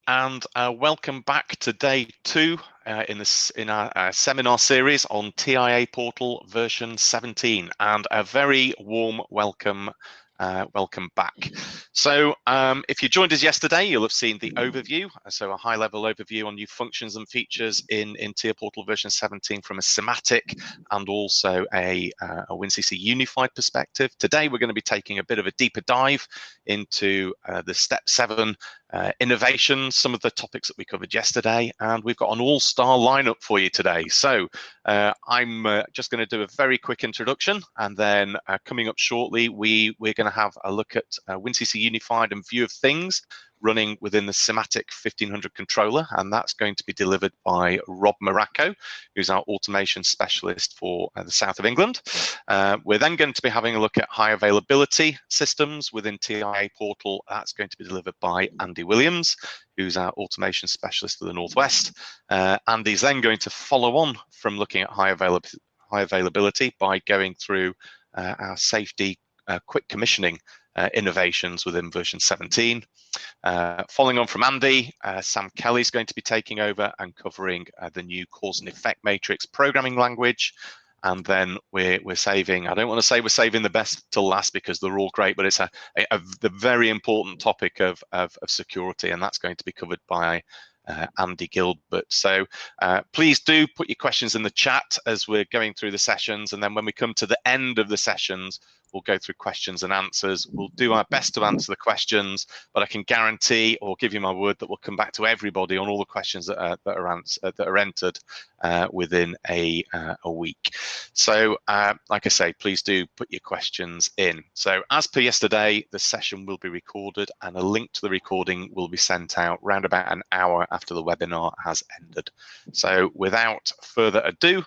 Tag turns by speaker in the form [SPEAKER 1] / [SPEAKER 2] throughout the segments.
[SPEAKER 1] and welcome back to day 2 in our seminar series on TIA Portal version 17, and a very warm welcome back. So if you joined us yesterday, you'll have seen the overview, so a high-level overview on new functions and features in TIA Portal version 17 from a SIMATIC and also a WinCC unified perspective. Today we're going to be taking a bit of a deeper dive into the STEP7 innovations, some of the topics that we covered yesterday, and we've got an all-star lineup for you today. So I'm just going to do a very quick introduction, and then coming up shortly we're going to have a look at WinCC Unified and View of Things running within the SIMATIC 1500 controller, and that's going to be delivered by Rob Moracco, who's our automation specialist for the south of England. We're then going to be having a look at high availability systems within TIA Portal. That's going to be delivered by Andy Williams, who's our automation specialist for the northwest. Andy's then going to follow on from looking at high availability by going through our safety quick commissioning innovations within version 17. Following on from Andy, Sam Kelly's going to be taking over and covering the new cause and effect matrix programming language. And then we're saving, I don't want to say we're saving the best till last because they're all great, but it's the very important topic of security, and that's going to be covered by Andy Gilbert. So please do put your questions in the chat as we're going through the sessions, and then when we come to the end of the sessions, we'll go through questions and answers. We'll do our best to answer the questions, but I can guarantee or give you my word that we'll come back to everybody on all the questions that are entered within a week. So like I say, please do put your questions in. So as per yesterday, the session will be recorded, and a link to the recording will be sent out round about an hour after the webinar has ended. So without further ado,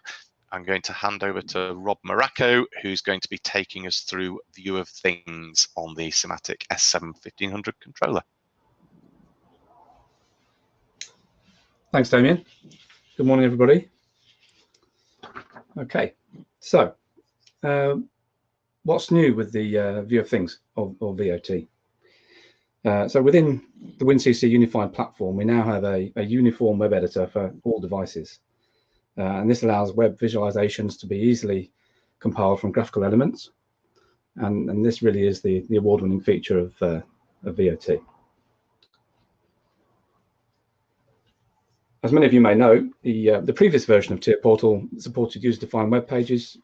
[SPEAKER 1] I'm going to hand over to Rob Moracco, who's going to be taking us through View of Things on the SIMATIC S7-1500 controller.
[SPEAKER 2] Thanks, Damien. Good morning, everybody. Okay, so what's new with the View of Things, or VOT? So within the WinCC unified platform, we now have a uniform web editor for all devices. And this allows web visualizations to be easily compiled from graphical elements. And this really is the award-winning feature of VOT. As many of you may know, the previous version of TIA Portal supported user-defined web pages.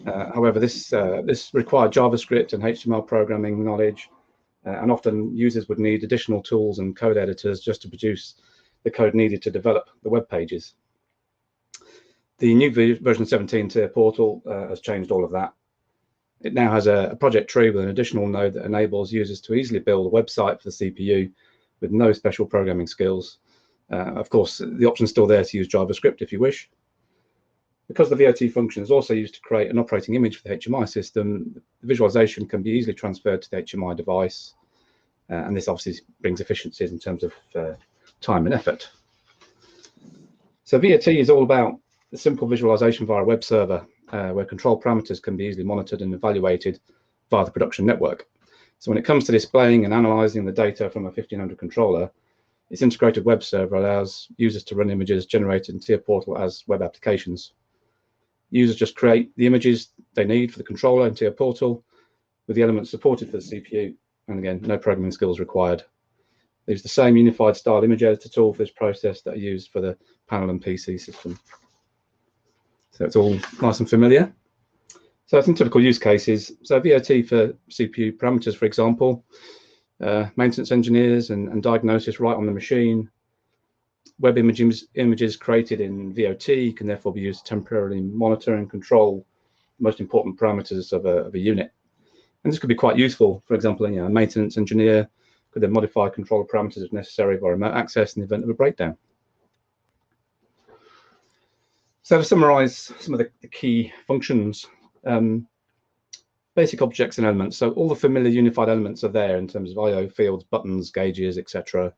[SPEAKER 2] However, this required JavaScript and HTML programming knowledge, and often users would need additional tools and code editors just to produce the code needed to develop the web pages. The new version 17 TIA Portal has changed all of that. It now has a project tree with an additional node that enables users to easily build a website for the CPU with no special programming skills. Of course, the option is still there to use JavaScript if you wish. Because the VOT function is also used to create an operating image for the HMI system, the visualization can be easily transferred to the HMI device. And this obviously brings efficiencies in terms of time and effort. So VOT is all about the simple visualization via a web server where control parameters can be easily monitored and evaluated via the production network. So when it comes to displaying and analyzing the data from a 1500 controller, this integrated web server allows users to run images generated in TIA Portal as web applications. Users just create the images they need for the controller in TIA Portal with the elements supported for the CPU, and again, no programming skills required. They use the same unified style image editor tool for this process that are used for the panel and PC system. So it's all nice and familiar. So some typical use cases. So VOT for CPU parameters, for example, maintenance engineers and diagnosis right on the machine. Web images created in VOT can therefore be used to temporarily monitor and control the most important parameters of a unit. And this could be quite useful. For example, a maintenance engineer could then modify controller parameters if necessary via remote access in the event of a breakdown. So to summarize some of the key functions, basic objects and elements. So all the familiar unified elements are there in terms of I/O fields, buttons, gauges, etc.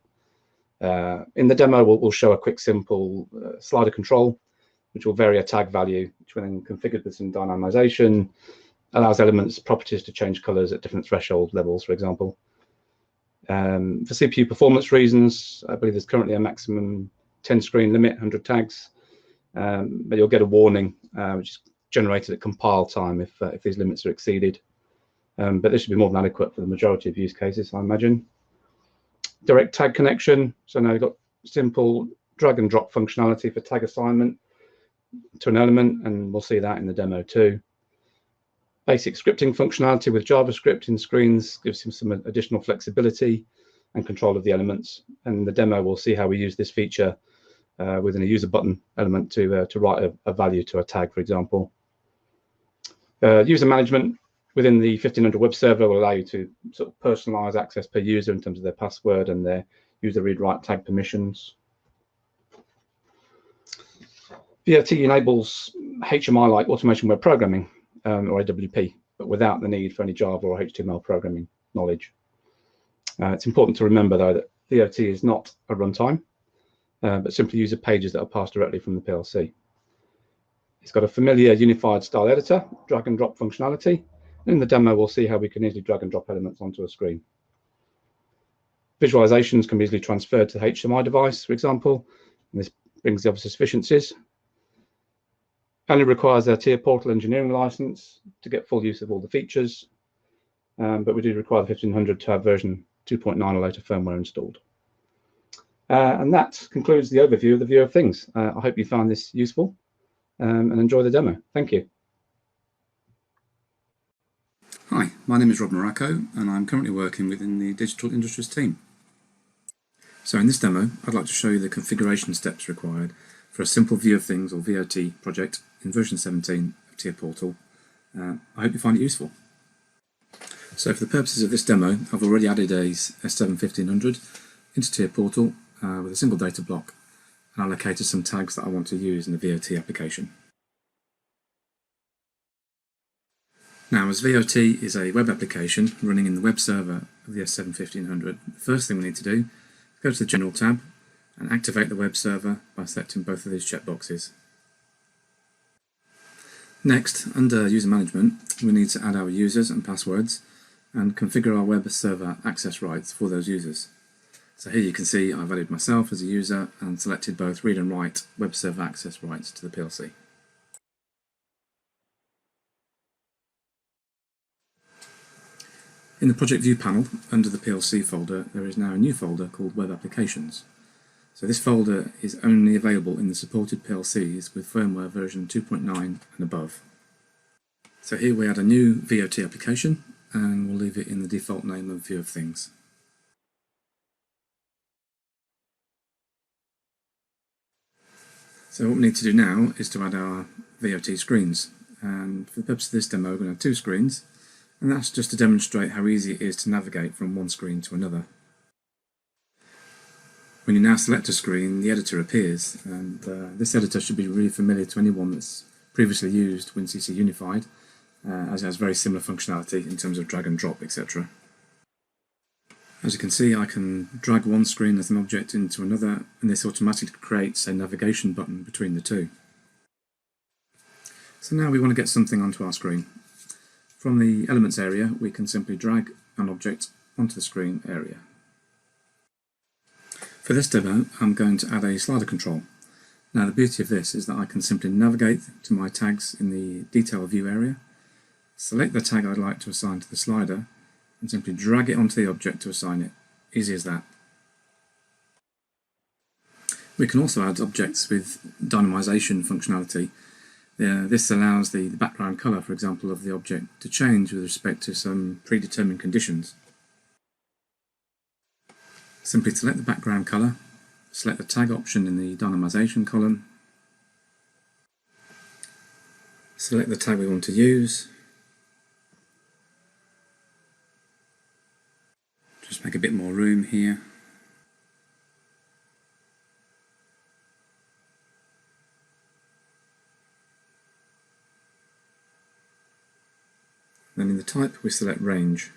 [SPEAKER 2] In the demo, we'll show a quick, simple slider control, which will vary a tag value, which when configured with some dynamization, allows elements properties to change colors at different threshold levels, for example. For CPU performance reasons, I believe there's currently a maximum 10 screen limit, 100 tags, but you'll get a warning which is generated at compile time if these limits are exceeded. But this should be more than adequate for the majority of use cases, I imagine. Direct tag connection, so now you've got simple drag and drop functionality for tag assignment to an element, and we'll see that in the demo too. Basic scripting functionality with JavaScript in screens gives him some additional flexibility and control of the elements. And the demo will see how we use this feature within a user button element to write a value to a tag, for example. User management within the 1500 web server will allow you to sort of personalize access per user in terms of their password and their user read-write tag permissions. V17 enables HMI-like automation web programming, or AWP, but without the need for any Java or HTML programming knowledge. It's important to remember, though, that V17 is not a runtime, but simply user pages that are passed directly from the PLC. It's got a familiar unified style editor, drag and drop functionality. In the demo, we'll see how we can easily drag and drop elements onto a screen. Visualizations can be easily transferred to the HMI device, for example, and this brings the obvious efficiencies. Only requires a TIA Portal engineering license to get full use of all the features, but we do require the 1500 to have version 2.9 or later firmware installed. And that concludes the overview of the view of things. I hope you found this useful and enjoy the demo. Thank you.
[SPEAKER 3] Hi, my name is Rob Moracco and I'm currently working within the Digital Industries team. So in this demo, I'd like to show you the configuration steps required for a simple view of things or VOT project in version 17 of TIA Portal. I hope you find it useful. So for the purposes of this demo, I've already added a S7-1500 into TIA Portal with a single data block and allocated some tags that I want to use in the VOT application. Now, as VOT is a web application running in the web server of the S7-1500, the first thing we need to do is go to the General tab and activate the web server by selecting both of these checkboxes. Next, under User Management, we need to add our users and passwords and configure our web server access rights for those users. So here you can see I've added myself as a user and selected both read and write web server access rights to the PLC. In the Project View panel, under the PLC folder, there is now a new folder called Web Applications. So this folder is only available in the supported PLCs with firmware version 2.9 and above. So here we add a new VOT application and we'll leave it in the default name of View of Things. So what we need to do now is to add our VOT screens. And for the purpose of this demo, we're going to have two screens. And that's just to demonstrate how easy it is to navigate from one screen to another. When you now select a screen, the editor appears, and this editor should be really familiar to anyone that's previously used WinCC Unified, as it has very similar functionality in terms of drag and drop, etc. As you can see, I can drag one screen as an object into another, and this automatically creates a navigation button between the two. So now we want to get something onto our screen. From the Elements area, we can simply drag an object onto the screen area. For this demo, I'm going to add a slider control. Now the beauty of this is that I can simply navigate to my tags in the Detail View area, select the tag I'd like to assign to the slider, and simply drag it onto the object to assign it. Easy as that. We can also add objects with dynamization functionality. This allows the background colour, for example, of the object to change with respect to some predetermined conditions. Simply select the background colour, select the tag option in the dynamization column, select the tag we want to use, just make a bit more room here. Then in the type we select range.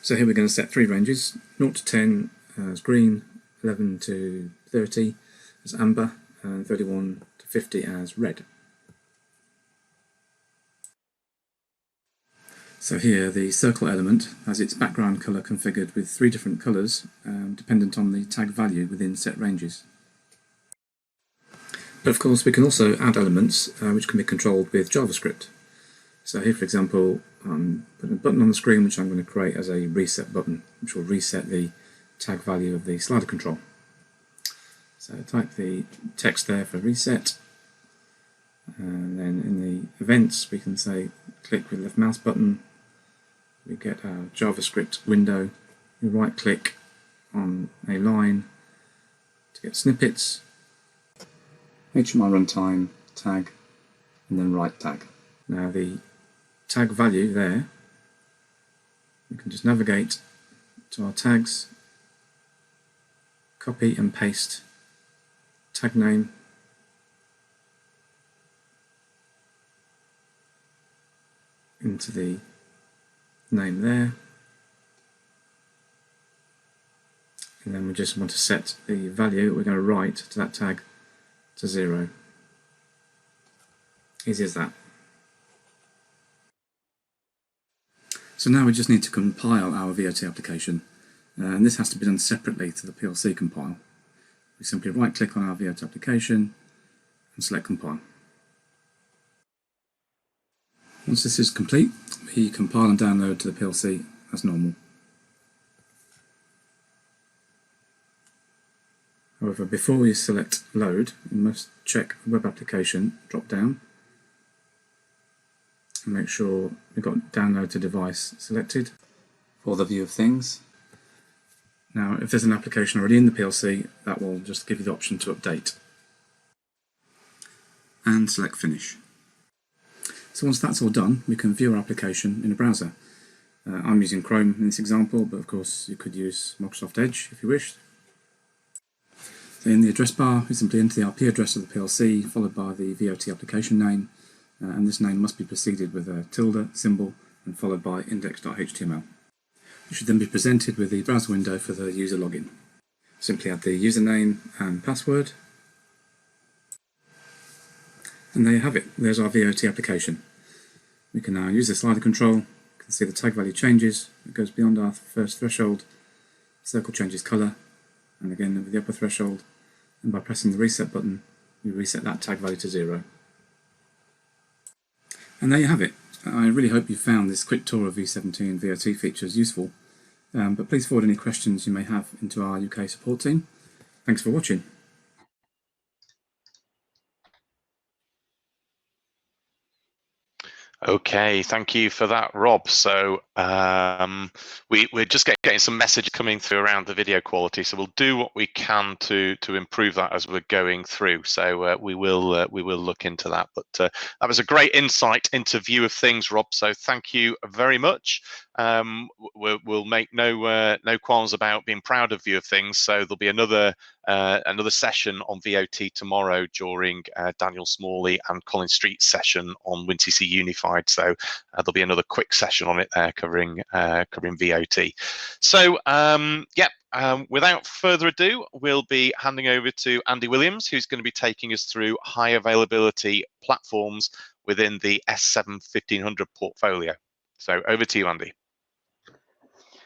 [SPEAKER 3] So here we're going to set three ranges, 0 to 10 as green, 11 to 30 as amber, and 31 to 50 as red. So here the circle element has its background colour configured with 3 different colours dependent on the tag value within set ranges. But of course we can also add elements which can be controlled with JavaScript. So here, for example, I'm putting a button on the screen which I'm going to create as a reset button, which will reset the tag value of the slider control. So type the text there for reset, and then in the events we can say click with left mouse button, we get our JavaScript window, we right click on a line to get snippets, HTML runtime tag, and then right tag. Now the tag value there, we can just navigate to our tags, copy and paste tag name, into the name there, and then we just want to set the value that we're going to write to that tag to 0. Easy as that. So now we just need to compile our VOT application, and this has to be done separately to the PLC compile. We simply right click on our VOT application and select compile. Once this is complete, we compile and download to the PLC as normal. However, before we select load, we must check the web application drop down and make sure we've got download to device selected for the view of things. Now, if there's an application already in the PLC, that will just give you the option to update. And select finish. So once that's all done, we can view our application in a browser. I'm using Chrome in this example, but of course you could use Microsoft Edge if you wished. So in the address bar, we simply enter the IP address of the PLC, followed by the VOT application name, and this name must be preceded with a tilde symbol and followed by index.html. It should then be presented with the browser window for the user login. Simply add the username and password, and there you have it. There's our VOT application. We can now use the slider control. You can see the tag value changes. It goes beyond our first threshold. Circle changes colour, and again with the upper threshold. And by pressing the reset button, we reset that tag value to 0. And there you have it. I really hope you found this quick tour of V17 VOT features useful. But please forward any questions you may have into our UK support team. Thanks for watching.
[SPEAKER 1] Okay, thank you for that, Rob. So we're just getting some message coming through around the video quality, so we'll do what we can to improve that as we're going through. So we will look into that. But that was a great insight into view of things, Rob. So thank you very much. We'll make no qualms about being proud of view of things. So there'll be another session on VOT tomorrow during Daniel Smalley and Colin Street's session on WinCC Unified. So there'll be another quick session on it there covering VOT. So without further ado, we'll be handing over to Andy Williams, who's going to be taking us through high availability platforms within the S7-1500 portfolio. So over to you, Andy.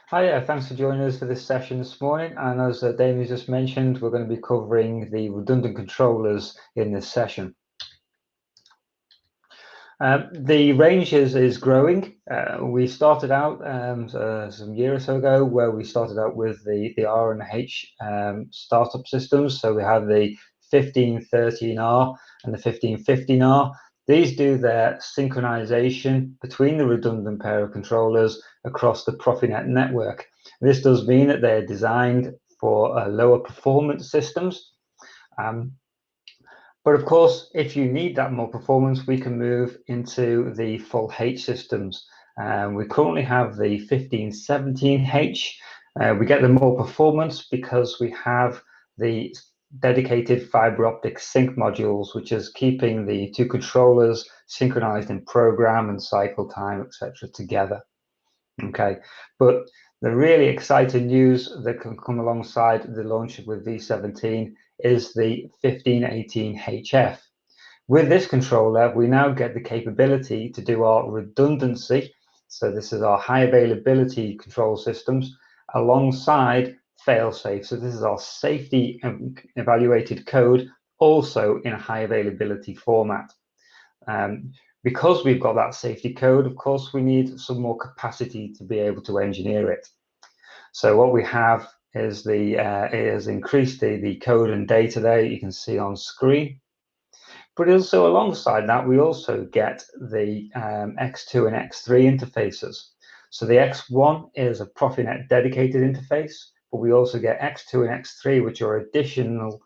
[SPEAKER 4] Hi, thanks for joining us for this session this morning. And as Damien just mentioned, we're going to be covering the redundant controllers in this session. The range is growing. We started out some year or so ago where we started out with the R and H startup systems. So we have the 1513R and the 1515R. These do their synchronization between the redundant pair of controllers across the Profinet network. This does mean that they're designed for lower performance systems. But of course, if you need that more performance, we can move into the full H systems. We currently have the 1517H. We get the more performance because we have the dedicated fiber optic sync modules, which is keeping the two controllers synchronized in program and cycle time, etc., together. Okay, but the really exciting news that can come alongside the launch with V17 is the 1518HF. With this controller, we now get the capability to do our redundancy So this is our high availability control systems alongside fail-safe. So this is our safety evaluated code, also in a high availability format. Because we've got that safety code, of course, we need some more capacity to be able to engineer it. So what we have is it has increased the code and data there you can see on screen. But also alongside that, we also get the X2 and X3 interfaces. So the X1 is a Profinet dedicated interface, but we also get X2 and X3, which are additional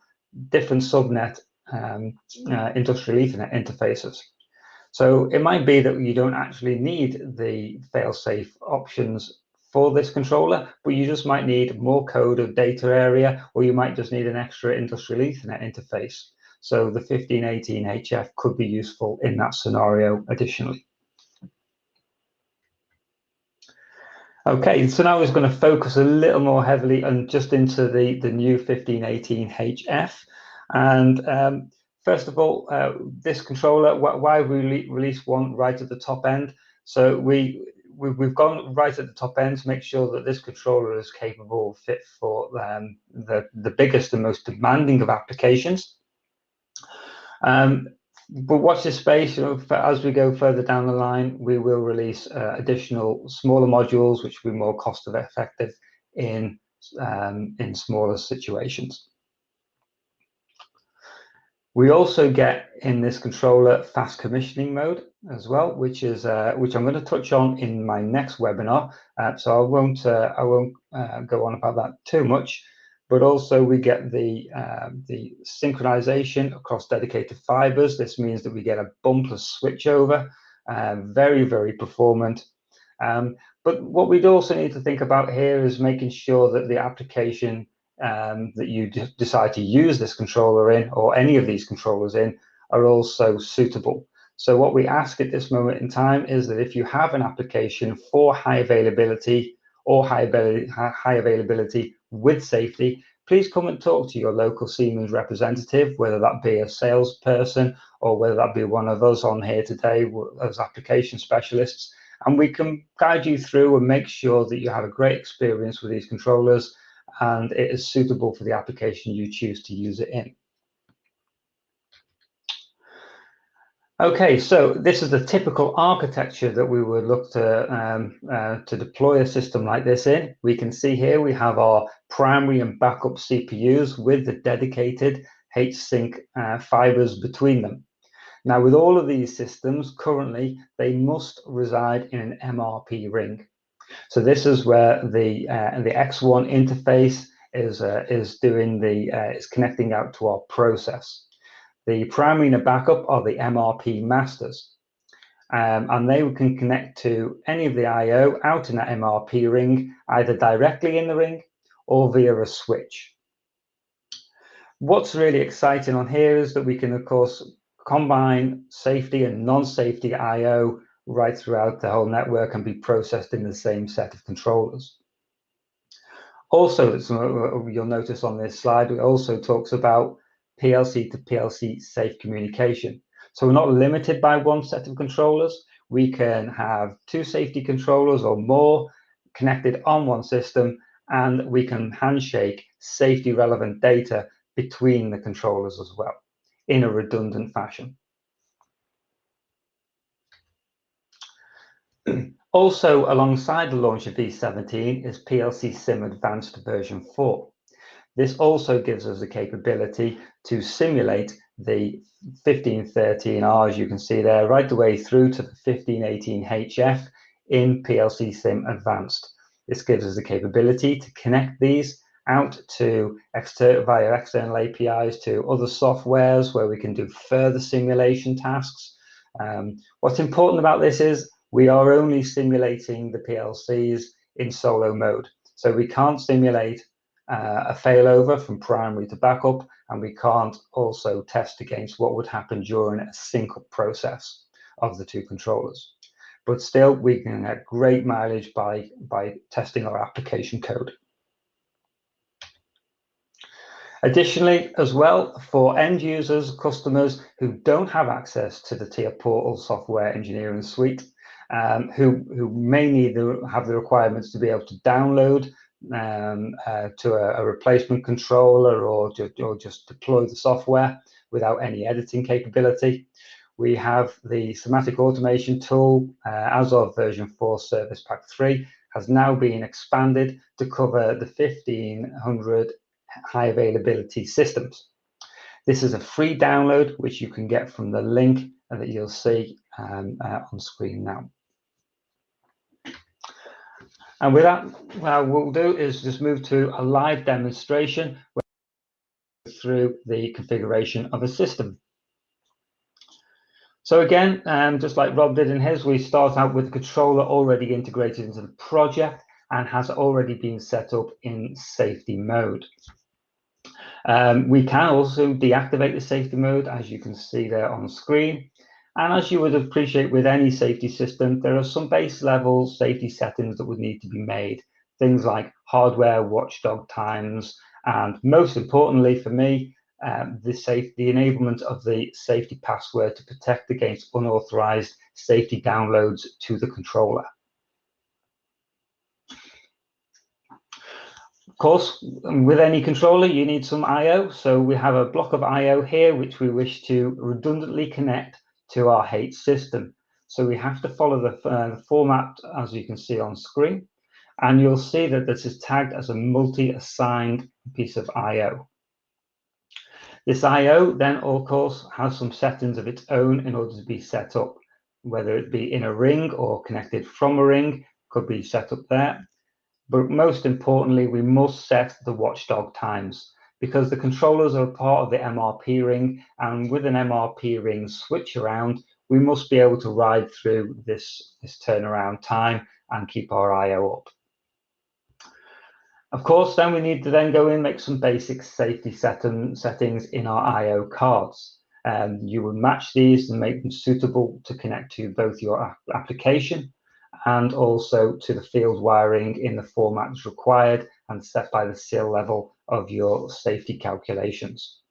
[SPEAKER 4] different subnet industrial Ethernet interfaces. So it might be that you don't actually need the fail-safe options for this controller, but you just might need more code of data area, or you might just need an extra industrial Ethernet interface. So the 1518 HF could be useful in that scenario additionally. Okay, so now we're going to focus a little more heavily on just into the new 1518 HF. And first of all, this controller, why have we released one right at the top end? So we've gone right at the top end to make sure that this controller is capable, fit for the biggest and most demanding of applications. But watch this space. As we go further down the line, we will release additional smaller modules, which will be more cost effective in smaller situations. We also get in this controller fast commissioning mode as well, which I'm going to touch on in my next webinar. So I won't go on about that too much. But also we get the synchronization across dedicated fibers. This means that we get a bumpless switchover, very, very performant. But what we'd also need to think about here is making sure that the application that you decide to use this controller in, or any of these controllers in, are also suitable. So what we ask at this moment in time is that if you have an application for high availability or high availability with safety, please come and talk to your local Siemens representative, whether that be a salesperson or whether that be one of us on here today as application specialists, and we can guide you through and make sure that you have a great experience with these controllers and it is suitable for the application you choose to use it in. Okay, so this is the typical architecture that we would look to deploy a system like this in. We can see here we have our primary and backup CPUs with the dedicated H-Sync fibers between them. Now, with all of these systems, currently, they must reside in an MRP ring. So this is where the X1 interface is connecting out to our process. The primary and the backup are the MRP masters, and they can connect to any of the I/O out in that MRP ring, either directly in the ring or via a switch. What's really exciting on here is that we can, of course, combine safety and non-safety I/O right throughout the whole network and be processed in the same set of controllers. Also, you'll notice on this slide, it also talks about PLC to PLC safe communication. So we're not limited by one set of controllers. We can have two safety controllers or more connected on one system, and we can handshake safety relevant data between the controllers as well in a redundant fashion. Also, alongside the launch of V17 is PLC SIM Advanced version 4. This also gives us the capability to simulate the 1513R, as you can see there, right the way through to the 1518 HF in PLC SIM Advanced. This gives us the capability to connect these out to via external APIs to other softwares where we can do further simulation tasks. What's important about this is we are only simulating the PLCs in solo mode. So we can't simulate a failover from primary to backup, and we can't also test against what would happen during a sync-up process of the two controllers. But still, we can get great mileage by testing our application code. Additionally, as well, for end users, customers who don't have access to the TIA Portal software engineering suite, who may need have the requirements to be able to download to a replacement controller or just deploy the software without any editing capability. We have the SIMATIC automation tool, as of version 4 Service Pack 3, has now been expanded to cover the 1500 high availability systems. This is a free download, which you can get from the link that you'll see on screen now. And with that, what we'll do is just move to a live demonstration through the configuration of a system. So again, just like Rob did in his, we start out with the controller already integrated into the project and has already been set up in safety mode. We can also deactivate the safety mode, as you can see there on screen. And as you would appreciate with any safety system, there are some base level safety settings that would need to be made. Things like hardware watchdog times, and most importantly for me, the enablement of the safety password to protect against unauthorized safety downloads to the controller. Of course, with any controller, you need some I/O. So we have a block of I/O here, which we wish to redundantly connect to our H system. So we have to follow the format, as you can see on screen. And you'll see that this is tagged as a multi-assigned piece of I/O. This I/O then, of course, has some settings of its own in order to be set up, whether it be in a ring or connected from a ring, could be set up there. But most importantly, we must set the watchdog times, because the controllers are part of the MRP ring, and with an MRP ring switch around, we must be able to ride through this turnaround time and keep our I/O up. Of course, then we need to then go in and make some basic safety settings in our I/O cards. You will match these and make them suitable to connect to both your application and also to the field wiring in the formats required and set by the SIL level of your safety calculations.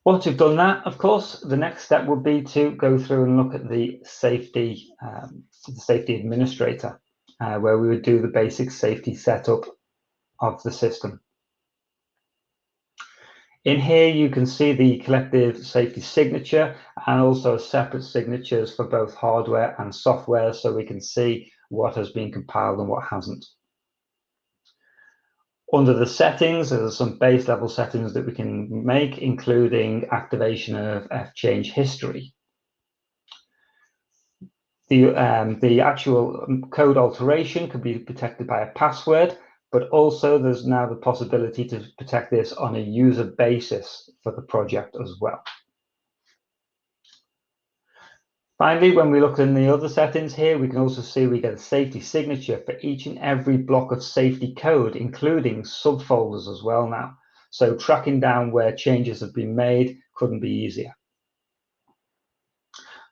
[SPEAKER 4] Once you've done that, of course, the next step would be to go through and look at the safety administrator, where we would do the basic safety setup of the system. In here, you can see the collective safety signature and also separate signatures for both hardware and software, so we can see what has been compiled and what hasn't. Under the settings, there are some base level settings that we can make, including activation of F-change history. The actual code alteration could be protected by a password, but also there's now the possibility to protect this on a user basis for the project as well. Finally, when we look in the other settings here, we can also see we get a safety signature for each and every block of safety code, including subfolders as well now. So tracking down where changes have been made couldn't be easier.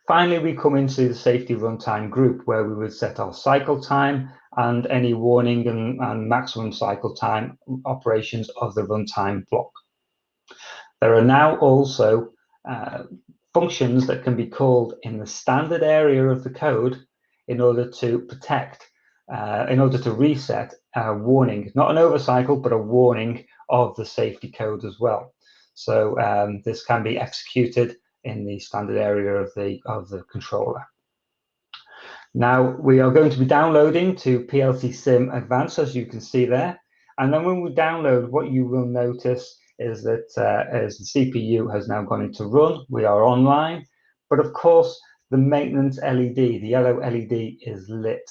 [SPEAKER 4] Finally, we come into the safety runtime group, where we would set our cycle time and any warning and maximum cycle time operations of the runtime block. There are now also functions that can be called in the standard area of the code in order to protect, in order to reset a warning, not an overcycle, but a warning of the safety code as well. So this can be executed in the standard area of the controller. Now we are going to be downloading to PLC Sim Advanced, as you can see there. And then when we download, what you will notice is that as the CPU has now gone into run, we are online. But of course, the maintenance LED, the yellow LED, is lit.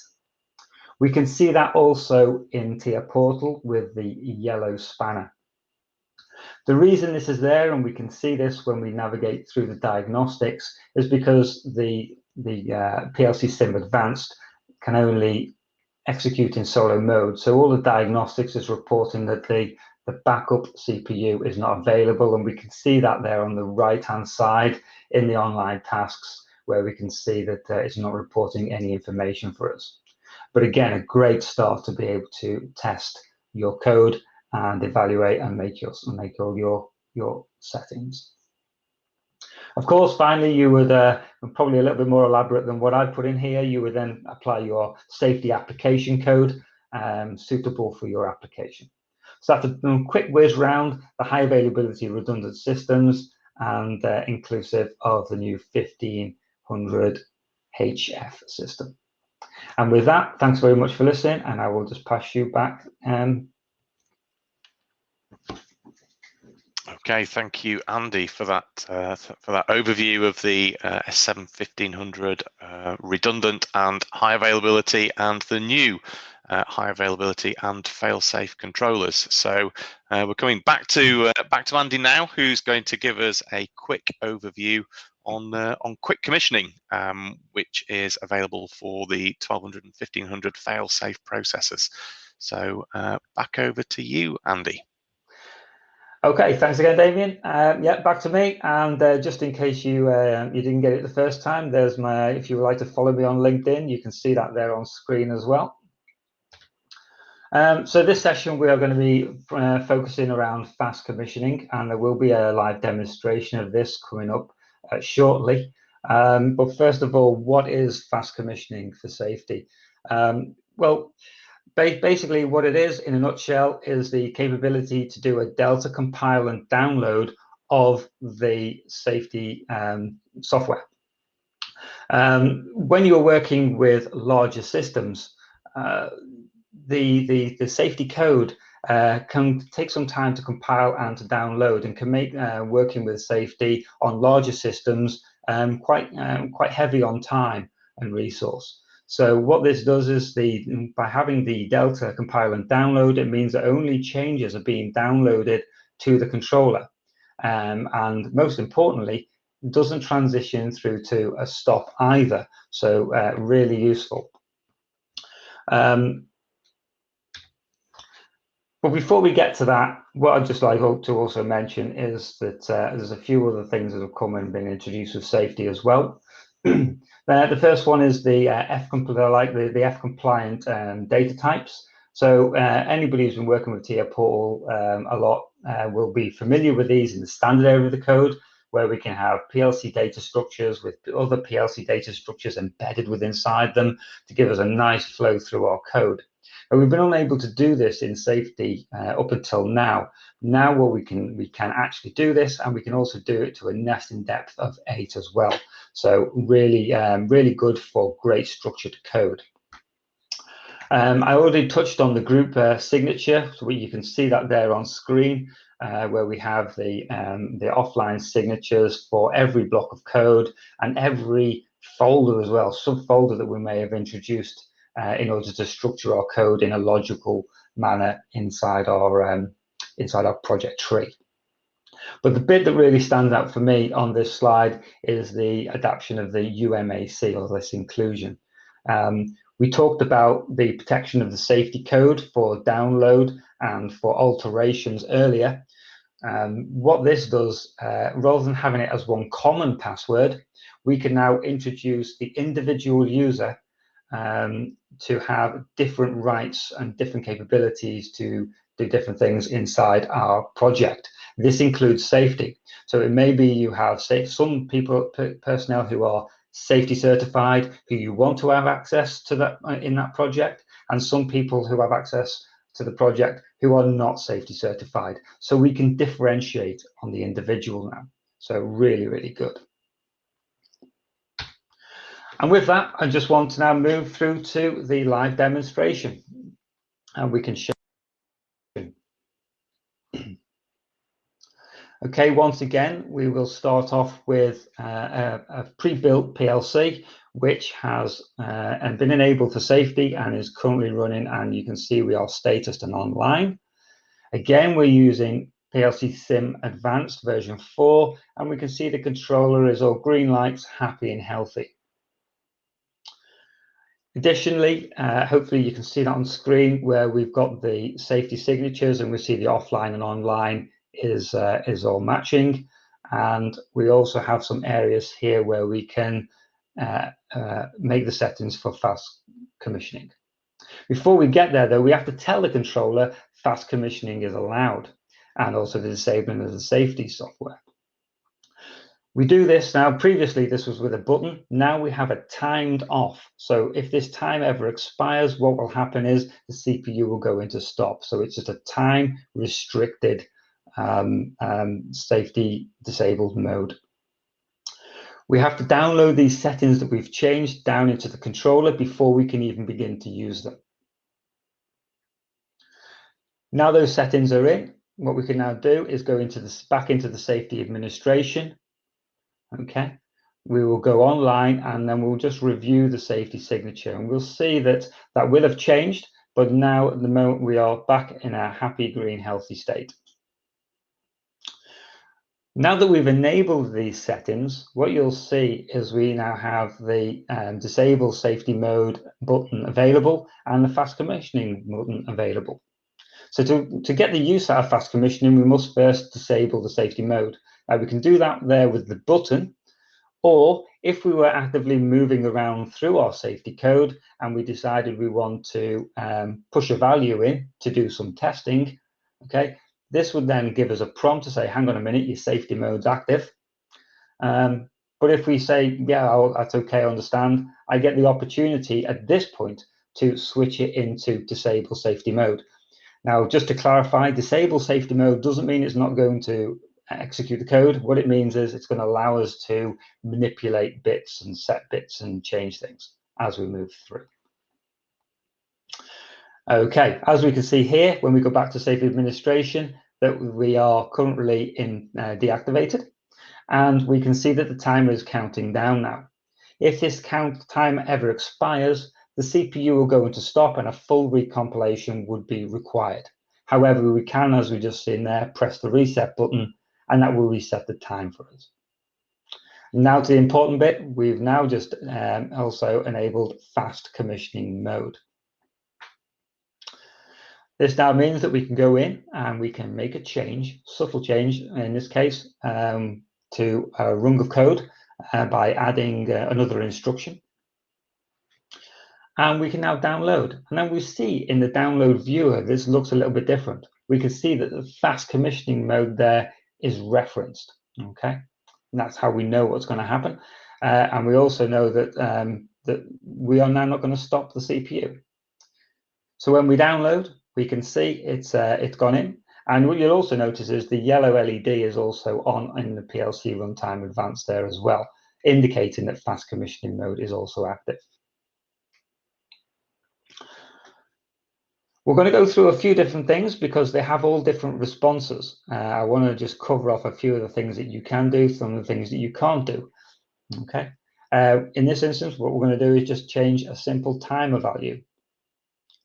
[SPEAKER 4] We can see that also in TIA Portal with the yellow spanner. The reason this is there, and we can see this when we navigate through the diagnostics, is because the PLC Sim Advanced can only execute in solo mode. So all the diagnostics is reporting that the backup CPU is not available, and we can see that there on the right-hand side in the online tasks, where we can see that it's not reporting any information for us. But again, a great start to be able to test your code and evaluate and make all your settings. Of course, finally, you would, probably a little bit more elaborate than what I put in here, you would then apply your safety application code suitable for your application. So that's a quick whiz round the high availability redundant systems and inclusive of the new 1500 HF system. And with that, thanks very much for listening, and I will just pass you back.
[SPEAKER 1] Okay, thank you, Andy, for that overview of the S7-1500 redundant and high availability, and the new high availability and fail-safe controllers. So we're coming back to Andy now, who's going to give us a quick overview on quick commissioning, which is available for the 1200 and 1500 fail-safe processors. So back over to you, Andy.
[SPEAKER 4] Okay, thanks again, Damien. Yeah, back to me. And just in case you didn't get it the first time, there's my. If you would like to follow me on LinkedIn, you can see that there on screen as well. So this session we are going to be focusing around fast commissioning, and there will be a live demonstration of this coming up shortly. But first of all, what is fast commissioning for safety? Well, basically what it is in a nutshell is the capability to do a delta compile and download of the safety software. When you're working with larger systems, the safety code can take some time to compile and to download, and can make working with safety on larger systems quite heavy on time and resource. So what this does is by having the delta compile and download, it means that only changes are being downloaded to the controller, and most importantly, doesn't transition through to a stop either. So really useful. But before we get to that, what I'd just like to also mention is that there's a few other things that have come and been introduced with safety as well. The first one is the F-compliant data types. So anybody who's been working with TIA Portal a lot will be familiar with these in the standard area of the code, where we can have PLC data structures with other PLC data structures embedded within inside them to give us a nice flow through our code. And we've been unable to do this in safety up until now. Now, well, we can actually do this, and we can also do it to a nesting depth of 8 as well. So really, really good for great structured code. I already touched on the group signature, so you can see that there on screen, where we have the offline signatures for every block of code and every folder as well, subfolder that we may have introduced in order to structure our code in a logical manner inside our project tree. But the bit that really stands out for me on this slide is the adaptation of the UMAC, or this inclusion. We talked about the protection of the safety code for download and for alterations earlier. What this does, rather than having it as one common password, we can now introduce the individual user to have different rights and different capabilities to do different things inside our project. This includes safety. So it may be you have some personnel who are safety certified, who you want to have access to that in that project, and some people who have access to the project who are not safety certified. So we can differentiate on the individual now. So really, really good. And with that, I just want to now move through to the live demonstration, and we can show. Okay, once again, we will start off with a pre-built PLC, which has been enabled for safety and is currently running, and you can see we are statused and online. Again, we're using PLC Sim Advanced version 4, and we can see the controller is all green lights, happy and healthy. Additionally, hopefully you can see that on screen where we've got the safety signatures, and we see the offline and online is all matching. And we also have some areas here where we can make the settings for fast commissioning. Before we get there, though, we have to tell the controller fast commissioning is allowed, and also the disabling of the safety software. We do this now. Previously, this was with a button. Now we have a timed off. So if this time ever expires, what will happen is the CPU will go into stop. So it's just a time restricted safety disabled mode. We have to download these settings that we've changed down into the controller before we can even begin to use them. Now those settings are in, what we can now do is go into this, back into the safety administration. Okay, we will go online and then we'll just review the safety signature, and we'll see that that will have changed, but now at the moment we are back in our happy, green, healthy state. Now that we've enabled these settings, what you'll see is we now have the disable safety mode button available and the fast commissioning button available. So to get the use out of fast commissioning, we must first disable the safety mode. Now we can do that there with the button, or if we were actively moving around through our safety code and we decided we want to push a value in to do some testing, okay, this would then give us a prompt to say, hang on a minute, your safety mode's active. But if we say, yeah, that's okay, I understand, I get the opportunity at this point to switch it into disable safety mode. Now, just to clarify, disable safety mode doesn't mean it's not going to execute the code. What it means is it's going to allow us to manipulate bits and set bits and change things as we move through. Okay, as we can see here, when we go back to safety administration, that we are currently in deactivated, and we can see that the timer is counting down now. If this timer ever expires, the CPU will go into stop and a full recompilation would be required. However, we can, as we just seen there, press the reset button and that will reset the time for us. Now to the important bit, we've now just also enabled fast commissioning mode. This now means that we can go in and we can make a change, subtle change in this case, to a rung of code by adding another instruction. And we can now download. And then we see in the download viewer, this looks a little bit different. We can see that the fast commissioning mode there is referenced, okay? And that's how we know what's going to happen. And we also know that, that we are now not going to stop the CPU. So when we download, we can see it's gone in. And what you'll also notice is the yellow LED is also on in the PLC Runtime Advanced there as well, indicating that fast commissioning mode is also active. We're going to go through a few different things because they have all different responses. I want to just cover off a few of the things that you can do, some of the things that you can't do. Okay. In this instance, what we're going to do is just change a simple timer value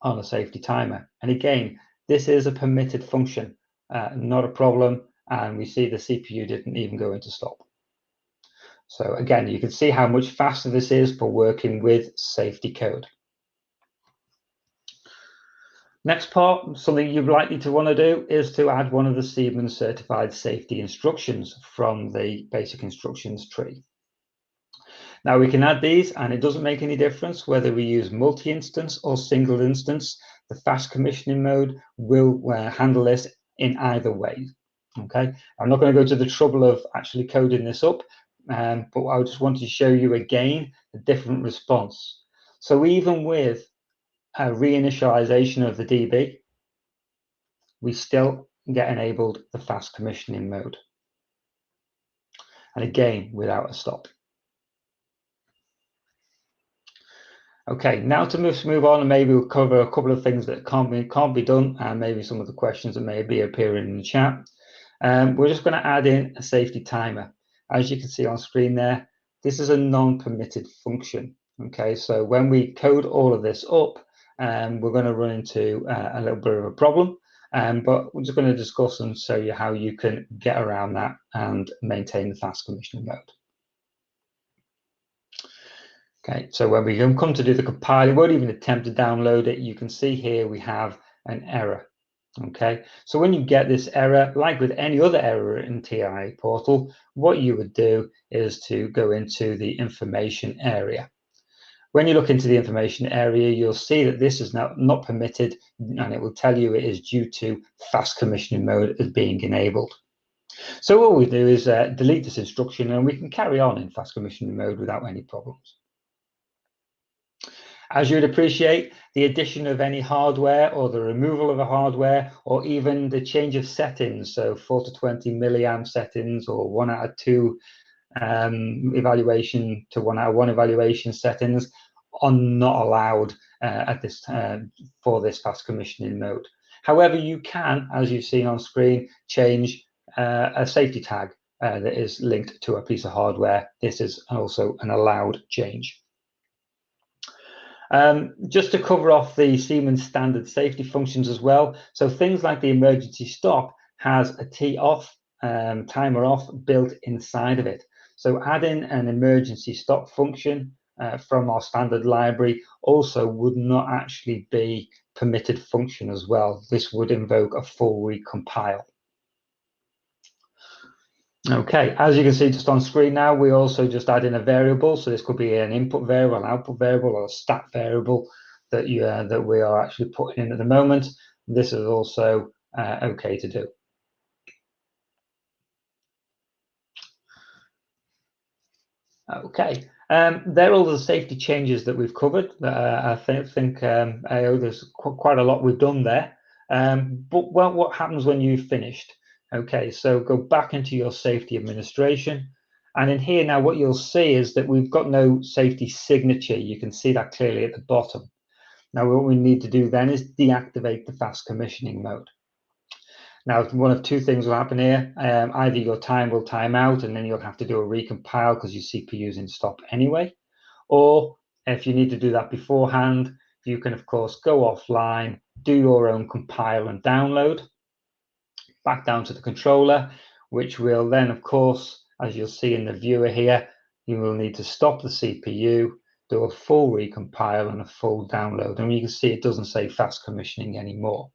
[SPEAKER 4] on a safety timer. And again, this is a permitted function, not a problem. And we see the CPU didn't even go into stop. So again, you can see how much faster this is for working with safety code. Next part, something you're likely to want to do is to add one of the Siemens certified safety instructions from the basic instructions tree. Now we can add these and it doesn't make any difference whether we use multi-instance or single instance. The fast commissioning mode will handle this in either way. Okay, I'm not going to go to the trouble of actually coding this up, but I just want to show you again the different response. So even with a reinitialization of the DB, we still get enabled the fast commissioning mode. And again, without a stop. Okay, now to move on, and maybe we'll cover a couple of things that can't be done, and maybe some of the questions that may be appearing in the chat. We're just going to add in a safety timer. As you can see on screen there, this is a non-permitted function. Okay, so when we code all of this up, we're going to run into a little bit of a problem, but we're just going to discuss and show you how you can get around that and maintain the fast commissioning mode. Okay, so when we come to do the compile, it won't even attempt to download it. You can see here we have an error. Okay, so when you get this error, like with any other error in TIA Portal, what you would do is to go into the information area. When you look into the information area, you'll see that this is now not permitted, and it will tell you it is due to fast commissioning mode as being enabled. So all we do is delete this instruction, and we can carry on in fast commissioning mode without any problems. As you would appreciate, the addition of any hardware or the removal of a hardware, or even the change of settings, so 4 to 20 milliamp settings or 1 out of 2 evaluation to 1 out of 1 evaluation settings, are not allowed at this for this fast commissioning mode. However, you can, as you've seen on screen, change a safety tag that is linked to a piece of hardware. This is also an allowed change. Just to cover off the Siemens standard safety functions as well. So things like the emergency stop has a T-off, timer off built inside of it. So adding an emergency stop function from our standard library also would not actually be permitted function as well. This would invoke a full recompile. Okay, as you can see just on screen now, we also just add in a variable. So this could be an input variable, an output variable, or a stat variable that that we are actually putting in at the moment. This is also okay to do. Okay, there are all the safety changes that we've covered. I think there's quite a lot we've done there. But well, what happens when you've finished? Okay, so go back into your safety administration. And in here now, what you'll see is that we've got no safety signature. You can see that clearly at the bottom. Now, what we need to do then is deactivate the fast commissioning mode. Now, one of two things will happen here. Either your time will time out and then you'll have to do a recompile because your CPU is in stop anyway. Or if you need to do that beforehand, you can, of course, go offline, do your own compile and download back down to the controller, which will then, of course, as you'll see in the viewer here, you will need to stop the CPU, do a full recompile and a full download. And you can see it doesn't say fast commissioning anymore.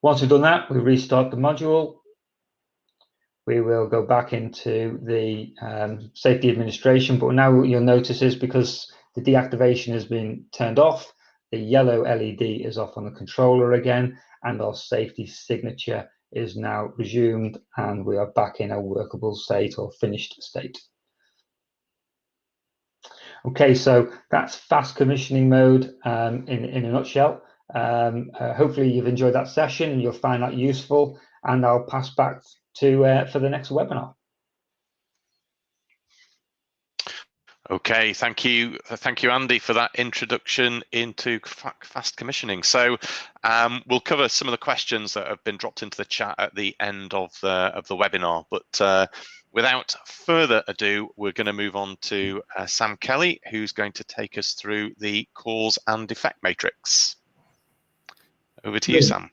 [SPEAKER 4] Once we've done that, we restart the module. We will go back into the safety administration, but now what you'll notice is because the deactivation has been turned off, the yellow LED is off on the controller again, and our safety signature is now resumed, and we are back in a workable state or finished state. Okay, so that's fast commissioning mode in a nutshell. Hopefully you've enjoyed that session and you'll find that useful, and I'll pass back to for the next webinar.
[SPEAKER 1] Okay, thank you, Andy, for that introduction into fast commissioning. So we'll cover some of the questions that have been dropped into the chat at the end of the webinar. But without further ado, we're going to move on to Sam Kelly, who's going to take us through the cause and effect matrix. Over to you, Sam.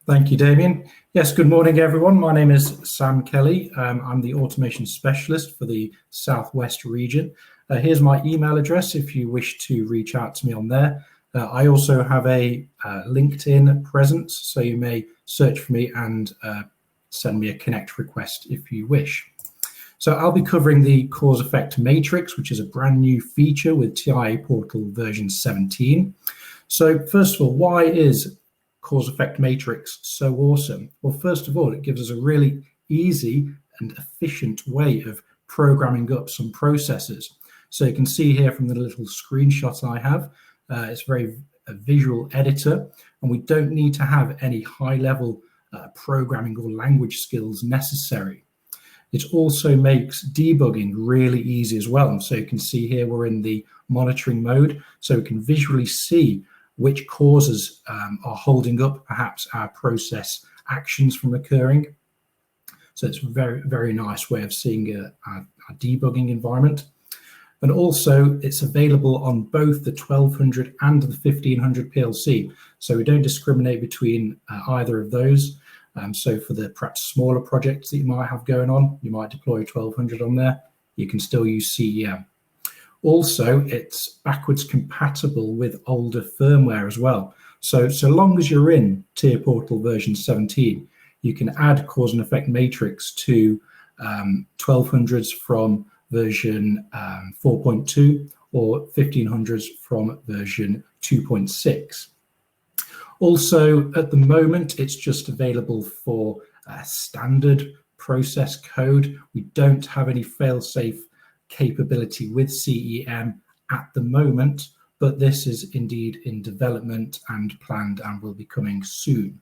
[SPEAKER 5] Thank you, Damien. Yes, good morning, everyone. My name is Sam Kelly. I'm the automation specialist for the Southwest region. Here's my email address if you wish to reach out to me on there. I also have a LinkedIn presence, so you may search for me and send me a connect request if you wish. So I'll be covering the cause effect matrix, which is a brand new feature with TIA Portal version 17. So first of all, why is cause effect matrix so awesome? Well, first of all, it gives us a really easy and efficient way of programming up some processes. So you can see here from the little screenshot I have, it's a visual editor, and we don't need to have any high-level programming or language skills necessary. It also makes debugging really easy as well. So you can see here we're in the monitoring mode, so we can visually see which causes are holding up perhaps our process actions from occurring. So it's a very, very nice way of seeing our debugging environment. And also it's available on both the 1200 and the 1500 PLC. So we don't discriminate between either of those. So for the perhaps smaller projects that you might have going on, you might deploy 1200 on there. You can still use CEM. Also, it's backwards compatible with older firmware as well. So long as you're in TIA Portal version 17, you can add cause and effect matrix to 1200s from version 4.2 or 1500s from version 2.6. Also, at the moment, it's just available for standard process code. We don't have any fail-safe capability with CEM at the moment, but this is indeed in development and planned and will be coming soon.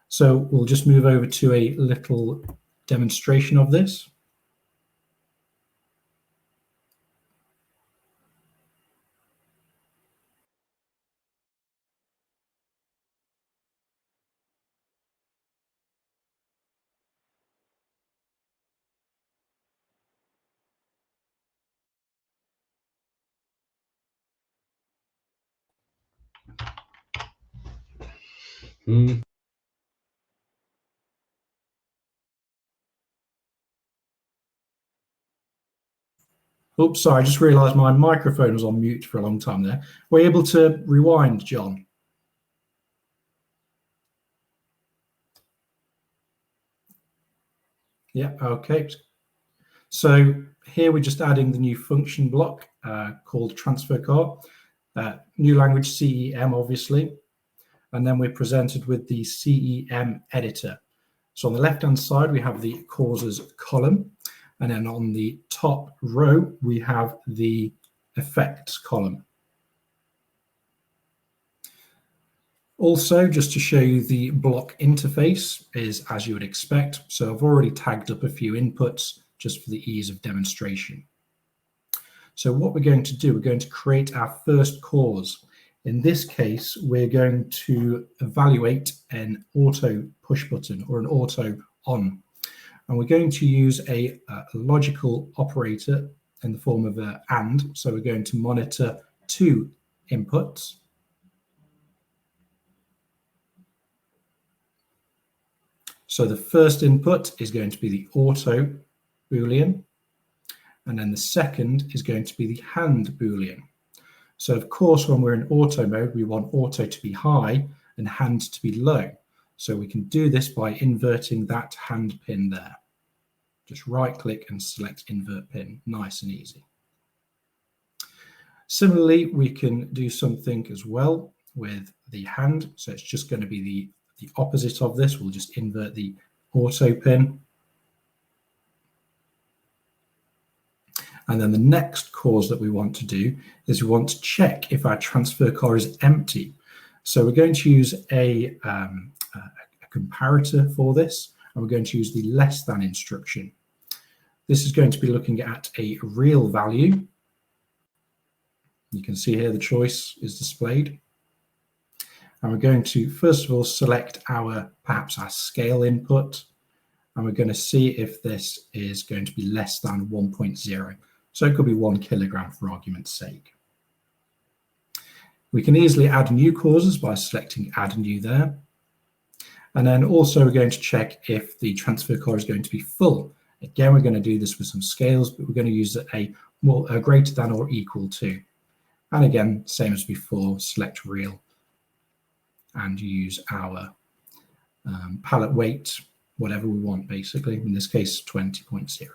[SPEAKER 5] So we'll just move over to a little demonstration of this. Oops, sorry, I just realized my microphone was on mute for a long time there. Were you able to rewind, John? Yeah, okay. So here we're just adding the new function block called transfer car, new language CEM, obviously. And then we're presented with the CEM editor. So on the left-hand side, we have the causes column. And then on the top row, we have the effects column. Also, just to show you, the block interface is as you would expect. So I've already tagged up a few inputs just for the ease of demonstration. So what we're going to do, we're going to create our first cause. In this case, we're going to evaluate an auto push button or an auto on. And we're going to use a logical operator in the form of an AND. So we're going to monitor two inputs. So the first input is going to be the auto Boolean. And then the second is going to be the hand Boolean. So of course, when we're in auto mode, we want auto to be high and hand to be low. So we can do this by inverting that hand pin there. Just right click and select invert pin, nice and easy. Similarly, we can do something as well with the hand. So it's just going to be the opposite of this. We'll just invert the auto pin. And then the next cause that we want to do is we want to check if our transfer car is empty. So we're going to use a comparator for this, and we're going to use the less than instruction. This is going to be looking at a real value. You can see here the choice is displayed. And we're going to, first of all, select perhaps our scale input. And we're going to see if this is going to be less than 1.0. So it could be 1 kilogram for argument's sake. We can easily add new causes by selecting add new there. And then also we're going to check if the transfer car is going to be full. Again, we're going to do this with some scales, but we're going to use a greater than or equal to. And again, same as before, select real and use our pallet weight, whatever we want, basically. In this case, 20.0.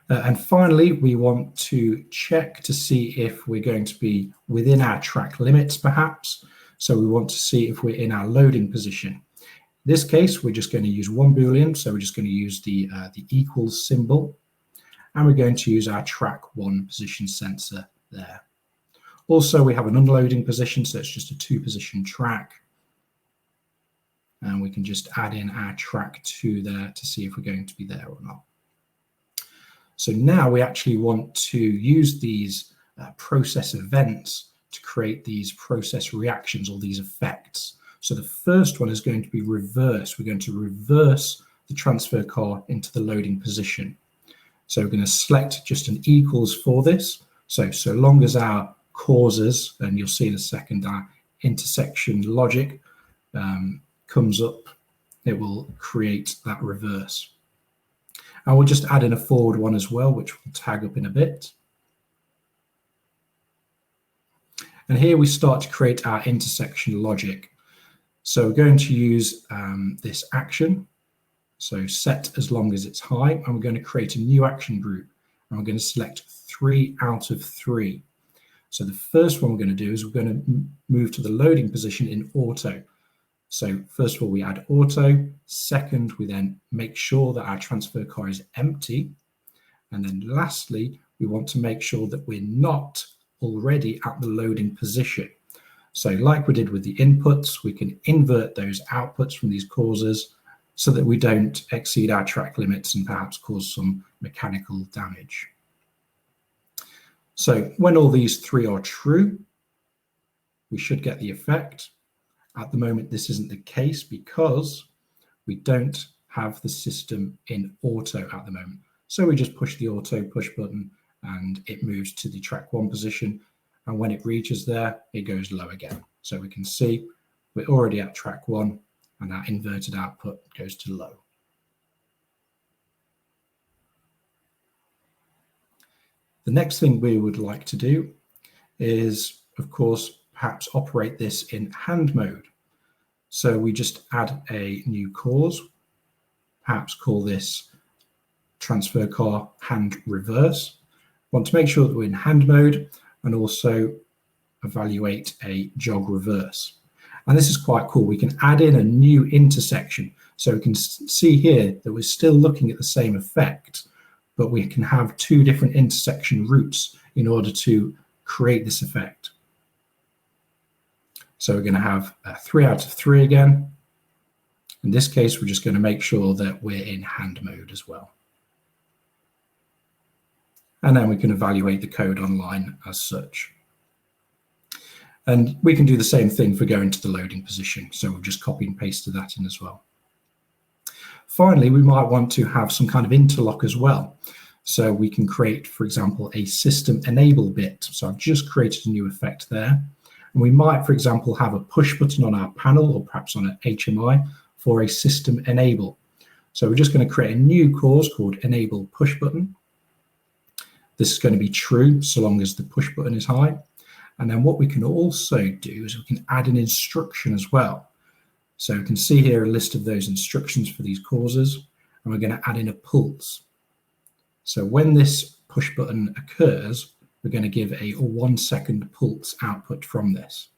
[SPEAKER 5] And finally, we want to check to see if we're going to be within our track limits, perhaps. So we want to see if we're in our loading position. In this case, we're just going to use one Boolean. So we're just going to use the equals symbol. And we're going to use our track 1 position sensor there. Also, we have an unloading position, so it's just a 2-position track. And we can just add in our track 2 there to see if we're going to be there or not. So now we actually want to use these process events to create these process reactions or these effects. So the first one is going to be reverse. We're going to reverse the transfer car into the loading position. So we're going to select just an equals for this. So long as our causes, and you'll see in a second, our intersection logic comes up, it will create that reverse. And we'll just add in a forward one as well, which we'll tag up in a bit. And here we start to create our intersection logic. So we're going to use this action. So set as long as it's high, and we're going to create a new action group. And we're going to select 3 out of 3. So the first one we're going to do is we're going to move to the loading position in auto. So first of all, we add auto. Second, we then make sure that our transfer car is empty. And then lastly, we want to make sure that we're not already at the loading position. So like we did with the inputs, we can invert those outputs from these causes so that we don't exceed our track limits and perhaps cause some mechanical damage. So when all these three are true, we should get the effect. At the moment, this isn't the case because we don't have the system in auto at the moment. So we just push the auto push button and it moves to the track 1 position. And when it reaches there, it goes low again. So we can see we're already at track 1 and our inverted output goes to low. The next thing we would like to do is, of course, perhaps operate this in hand mode. So we just add a new cause, perhaps call this transfer car hand reverse. Want to make sure that we're in hand mode and also evaluate a jog reverse. And this is quite cool. We can add in a new intersection. So we can see here that we're still looking at the same effect, but we can have 2 different intersection routes in order to create this effect. So we're going to have a 3 out of 3 again. In this case, we're just going to make sure that we're in hand mode as well. And then we can evaluate the code online as such. And we can do the same thing for going to the loading position. So we'll just copy and paste that in as well. Finally, we might want to have some kind of interlock as well. So we can create, for example, a system enable bit. So I've just created a new effect there. And we might, for example, have a push button on our panel or perhaps on an HMI for a system enable. So we're just going to create a new cause called enable push button. This is going to be true so long as the push button is high. And then what we can also do is we can add an instruction as well. So you can see here a list of those instructions for these causes, and we're going to add in a pulse. So when this push button occurs, we're going to give a 1-second pulse output from this.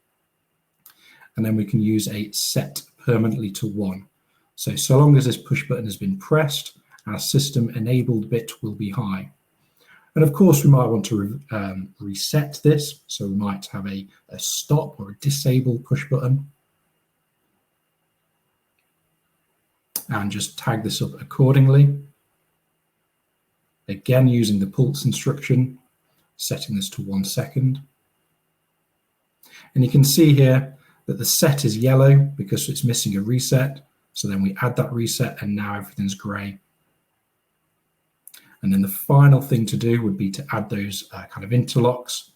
[SPEAKER 5] And then we can use a set permanently to 1. So long as this push button has been pressed, our system enabled bit will be high. And of course, we might want to reset this. So we might have a stop or a disable push button. And just tag this up accordingly. Again, using the pulse instruction, setting this to 1 second. And you can see here that the set is yellow because it's missing a reset. So then we add that reset and now everything's gray. And then the final thing to do would be to add those kind of interlocks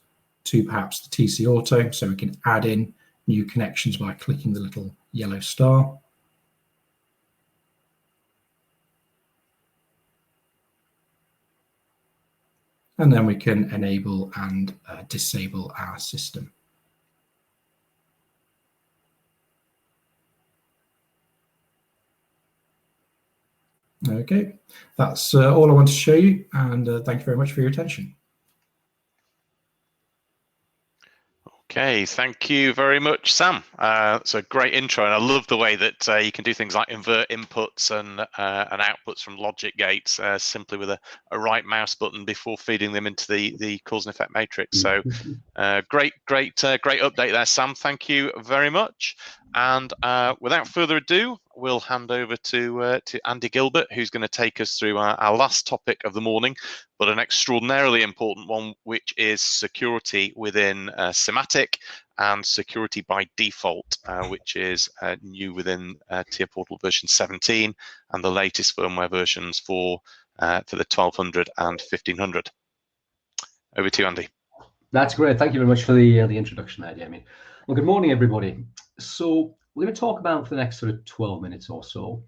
[SPEAKER 5] to perhaps the TC Auto. So we can add in new connections by clicking the little yellow star. And then we can enable and disable our system. Okay, that's all I want to show you, and thank you very much for your attention.
[SPEAKER 1] Okay, thank you very much, Sam. It's a great intro, and I love the way that you can do things like invert inputs and outputs from logic gates simply with a right mouse button before feeding them into the cause and effect matrix. So great update there, Sam. Thank you very much. And without further ado, we'll hand over to Andy Gilbert, who's going to take us through our last topic of the morning, but an extraordinarily important one, which is security within SIMATIC and security by default, which is new within TIA Portal version 17 and the latest firmware versions for the 1200 and 1500. Over to you, Andy.
[SPEAKER 6] That's great. Thank you very much for the introduction there, Damien. Well, good morning, everybody. So we're going to talk about for the next sort of 12 minutes or so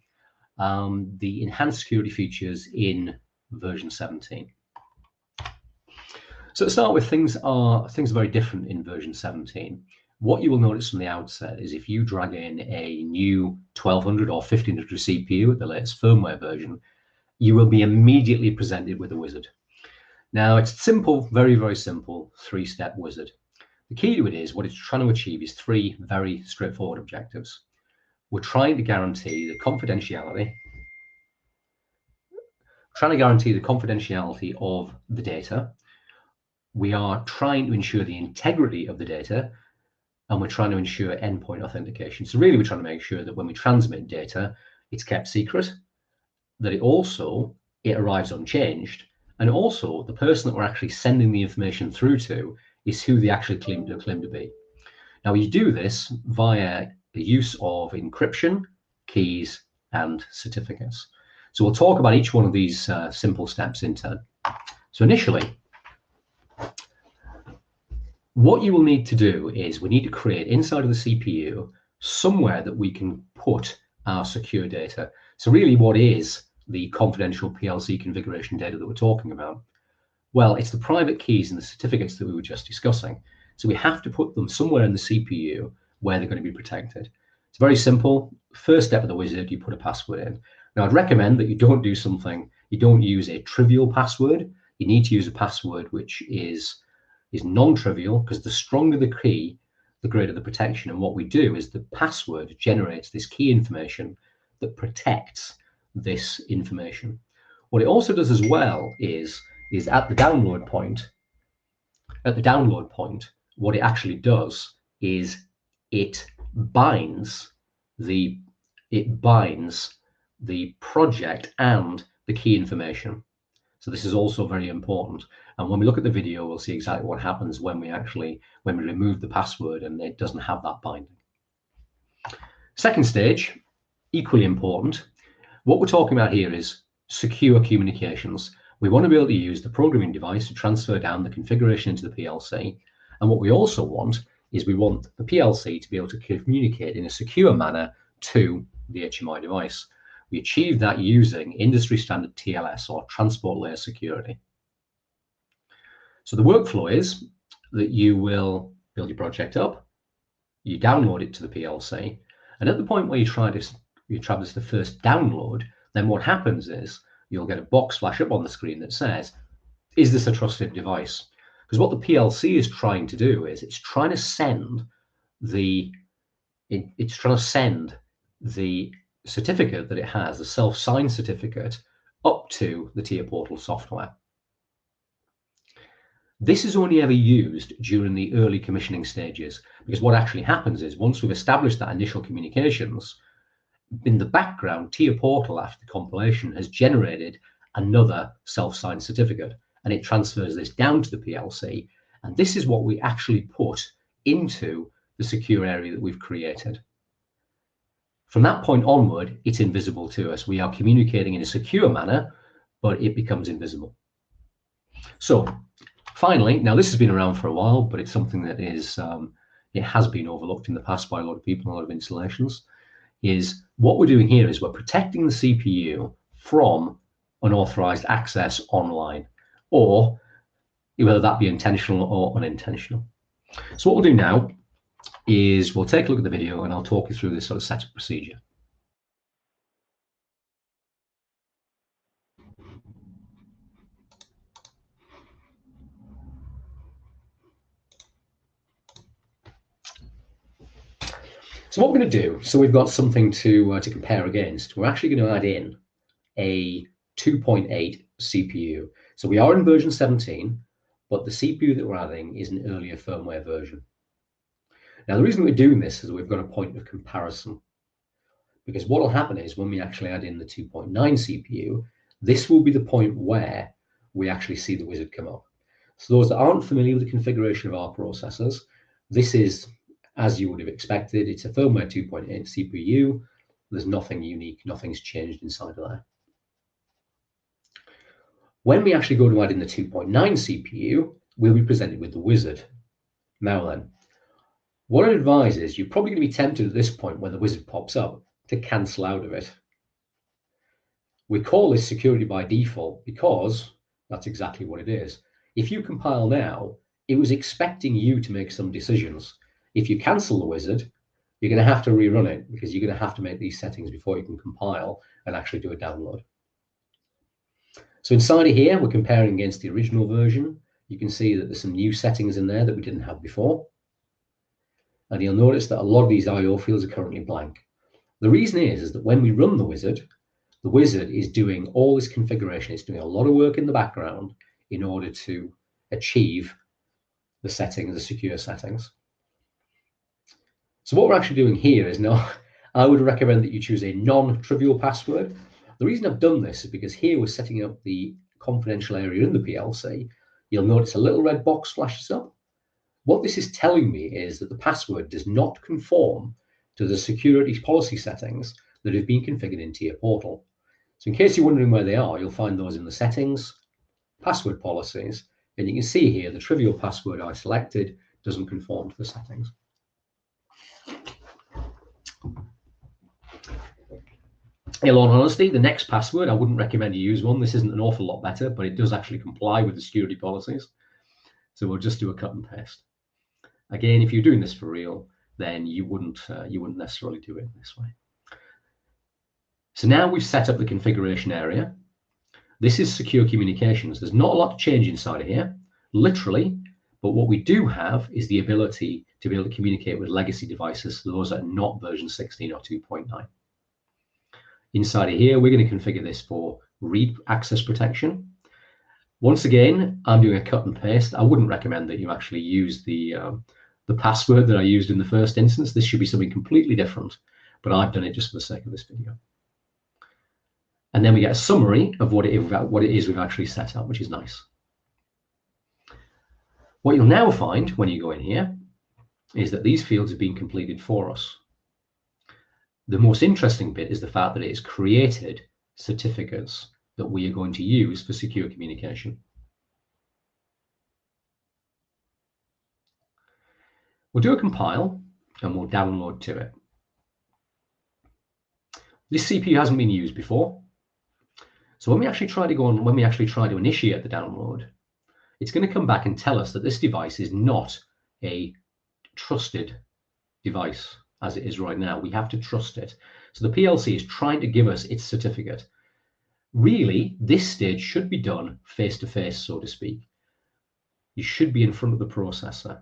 [SPEAKER 6] the enhanced security features in version 17. So to start with, things are very different in version 17. What you will notice from the outset is if you drag in a new 1200 or 1500 CPU at the latest firmware version, you will be immediately presented with a wizard. Now, it's simple, very, very simple, 3-step wizard. The key to it is what it's trying to achieve is 3 very straightforward objectives. we're trying to guarantee the confidentiality. Trying to guarantee the confidentiality of the data. We are trying to ensure the integrity of the data, and we're trying to ensure endpoint authentication. So really, we're trying to make sure that when we transmit data, it's kept secret, that it arrives unchanged, and also the person that we're actually sending the information through to is who they actually claim to be. Now, we do this via the use of encryption, keys, and certificates. So we'll talk about each one of these simple steps in turn. So initially, what you will need to do is we need to create inside of the CPU somewhere that we can put our secure data. So really, what is the confidential PLC configuration data that we're talking about? Well, it's the private keys and the certificates that we were just discussing. So we have to put them somewhere in the CPU where they're going to be protected. It's very simple. First step of the wizard, you put a password in. Now, I'd recommend that you don't use a trivial password. You need to use a password which is non-trivial, because the stronger the key, the greater the protection. And what we do is the password generates this key information that protects this information. What it also does as well is at the download point, what it actually does is it binds the project and the key information. So this is also very important. And when we look at the video, we'll see exactly what happens when we remove the password and it doesn't have that binding. Second stage, equally important. What we're talking about here is secure communications. We want to be able to use the programming device to transfer down the configuration into the PLC. And what we also want is we want the PLC to be able to communicate in a secure manner to the HMI device. We achieve that using industry standard TLS, or transport layer security. So the workflow is that you will build your project up, you download it to the PLC, and at the point where you traverse the first download, then what happens is you'll get a box flash up on the screen that says, is this a trusted device? Because what the PLC is trying to do is it's trying to send the certificate that it has, the self-signed certificate, up to the TIA Portal software. This is only ever used during the early commissioning stages, because what actually happens is once we've established that initial communications, in the background, TIA Portal, after the compilation, has generated another self-signed certificate, and it transfers this down to the PLC, and this is what we actually put into the secure area that we've created. From that point onward, it's invisible to us. We are communicating in a secure manner, but it becomes invisible. So finally, now this has been around for a while, but it's something that it has been overlooked in the past by a lot of people, a lot of installations, is what we're doing here is we're protecting the CPU from unauthorized access online, or whether that be intentional or unintentional. So what we'll do now is we'll take a look at the video and I'll talk you through this sort of setup procedure. So what we're going to do, so we've got something to compare against. We're actually going to add in a 2.8 CPU. So we are in version 17, but the CPU that we're adding is an earlier firmware version. Now, the reason we're doing this is we've got a point of comparison, because what will happen is when we actually add in the 2.9 CPU, this will be the point where we actually see the wizard come up. So those that aren't familiar with the configuration of our processors, this is, as you would have expected, it's a firmware 2.8 CPU. There's nothing unique, nothing's changed inside of there. When we actually go to add in the 2.9 CPU, we'll be presented with the wizard. Now then, what I'd advise is you're probably going to be tempted at this point when the wizard pops up to cancel out of it. We call this security by default because that's exactly what it is. If you compile now, it was expecting you to make some decisions. If you cancel the wizard, you're going to have to rerun it because you're going to have to make these settings before you can compile and actually do a download. So inside of here, we're comparing against the original version. You can see that there's some new settings in there that we didn't have before. And you'll notice that a lot of these I/O fields are currently blank. The reason is that when we run the wizard is doing all this configuration. It's doing a lot of work in the background in order to achieve the settings, the secure settings. So what we're actually doing here is I would recommend that you choose a non-trivial password. The reason I've done this is because here we're setting up the confidential area in the PLC. You'll notice a little red box flashes up. What this is telling me is that the password does not conform to the security policy settings that have been configured in TIA Portal. So in case you're wondering where they are, you'll find those in the settings, password policies, and you can see here the trivial password I selected doesn't conform to the settings. In all honesty, the next password, I wouldn't recommend you use one. This isn't an awful lot better, but it does actually comply with the security policies. So we'll just do a cut and paste. Again, if you're doing this for real, then you wouldn't necessarily do it this way. So now we've set up the configuration area. This is secure communications. There's not a lot to change inside of here, literally, but what we do have is the ability to be able to communicate with legacy devices, those that are not version 16 or 2.9. Inside of here, we're going to configure this for read access protection. Once again, I'm doing a cut and paste. I wouldn't recommend that you actually use the password that I used in the first instance. This should be something completely different, but I've done it just for the sake of this video. And then we get a summary of what it is we've actually set up, which is nice. What you'll now find when you go in here is that these fields have been completed for us. The most interesting bit is the fact that it has created certificates that we are going to use for secure communication. We'll do a compile and we'll download to it. This CPU hasn't been used before. So when we actually try to initiate the download, it's going to come back and tell us that this device is not a trusted device as it is right now. We have to trust it. So the PLC is trying to give us its certificate. Really, this stage should be done face to face, so to speak. You should be in front of the processor.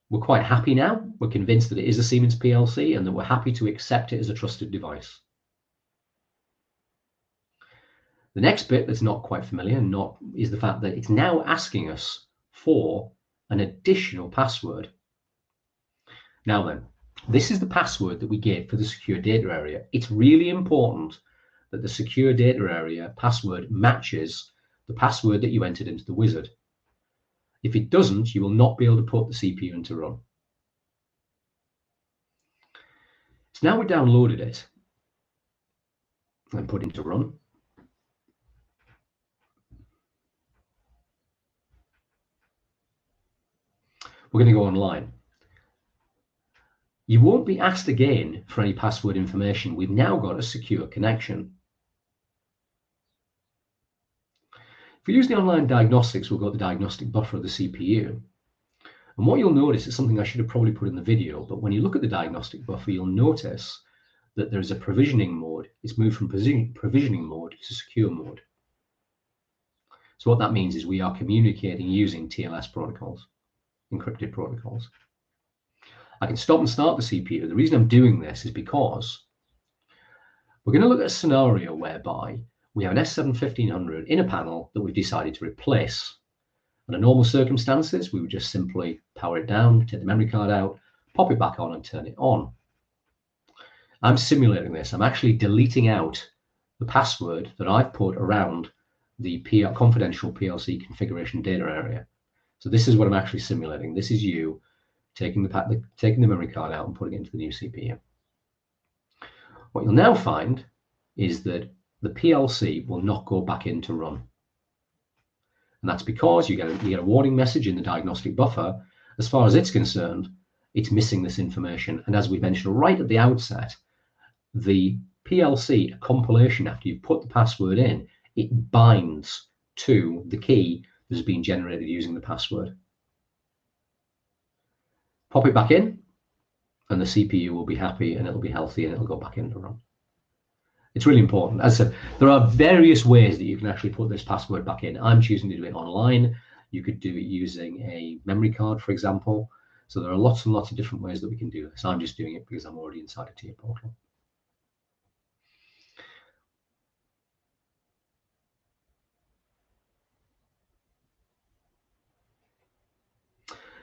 [SPEAKER 6] We're quite happy now. We're convinced that it is a Siemens PLC and that we're happy to accept it as a trusted device. The next bit that's not quite familiar is the fact that it's now asking us for an additional password. Now then, this is the password that we gave for the secure data area. It's really important that the secure data area password matches the password that you entered into the wizard. If it doesn't, you will not be able to put the CPU into run. So now we've downloaded it and put it into run. We're going to go online. You won't be asked again for any password information. We've now got a secure connection. If we use the online diagnostics, we'll go to the diagnostic buffer of the CPU. And what you'll notice is something I should have probably put in the video, but when you look at the diagnostic buffer, you'll notice that there's a provisioning mode. It's moved from provisioning mode to secure mode. So what that means is we are communicating using TLS protocols, encrypted protocols. I can stop and start the CPU. The reason I'm doing this is because we're going to look at a scenario whereby we have an S7-1500 in a panel that we've decided to replace. Under normal circumstances, we would just simply power it down, take the memory card out, pop it back on and turn it on. I'm simulating this. I'm actually deleting out the password that I've put around the confidential PLC configuration data area. So this is what I'm actually simulating. This is you taking the memory card out and putting it into the new CPU. What you'll now find is that the PLC will not go back in to run. And that's because you get a warning message in the diagnostic buffer. As far as it's concerned, it's missing this information. And as we mentioned right at the outset, the PLC compilation, after you put the password in, it binds to the key that's been generated using the password. Pop it back in, and the CPU will be happy, and it'll be healthy, and it'll go back in to run. It's really important. As I said, there are various ways that you can actually put this password back in. I'm choosing to do it online. You could do it using a memory card, for example. So there are lots and lots of different ways that we can do this. I'm just doing it because I'm already inside a TIA portal.